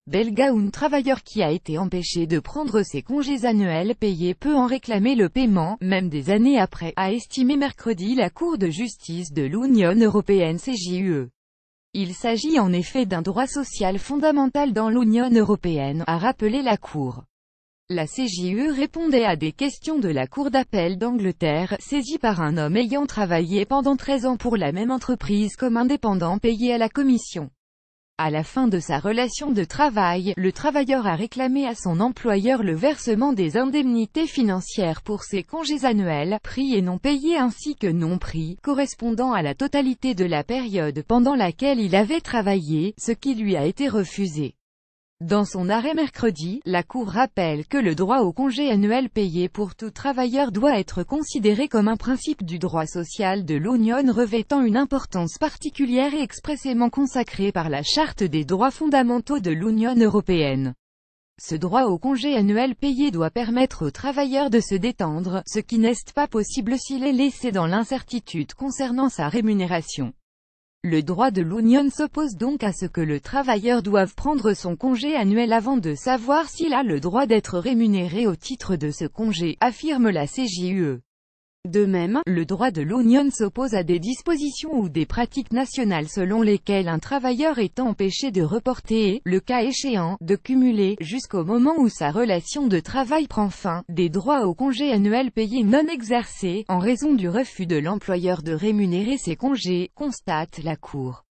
belga où un travailleur qui a été empêché de prendre ses congés annuels payés peut en réclamer le paiement, même des années après, a estimé mercredi la Cour de justice de l'Union européenne CJUE. Il s'agit en effet d'un droit social fondamental dans l'Union européenne, a rappelé la Cour. La CJUE répondait à des questions de la Cour d'appel d'Angleterre, saisie par un homme ayant travaillé pendant 13 ans pour la même entreprise comme indépendant payé à la Commission. À la fin de sa relation de travail, le travailleur a réclamé à son employeur le versement des indemnités financières pour ses congés annuels, pris et non payés ainsi que non pris, correspondant à la totalité de la période pendant laquelle il avait travaillé, ce qui lui a été refusé. Dans son arrêt mercredi, la Cour rappelle que le droit au congé annuel payé pour tout travailleur doit être considéré comme un principe du droit social de l'Union revêtant une importance particulière et expressément consacrée par la Charte des droits fondamentaux de l'Union européenne. Ce droit au congé annuel payé doit permettre aux travailleurs de se détendre, ce qui n'est pas possible s'il est laissé dans l'incertitude concernant sa rémunération. Le droit de l'Union s'oppose donc à ce que le travailleur doive prendre son congé annuel avant de savoir s'il a le droit d'être rémunéré au titre de ce congé, affirme la CJUE. De même, le droit de l'Union s'oppose à des dispositions ou des pratiques nationales selon lesquelles un travailleur est empêché de reporter et, le cas échéant, de cumuler, jusqu'au moment où sa relation de travail prend fin, des droits au congé annuel payé non exercés, en raison du refus de l'employeur de rémunérer ses congés, constate la Cour.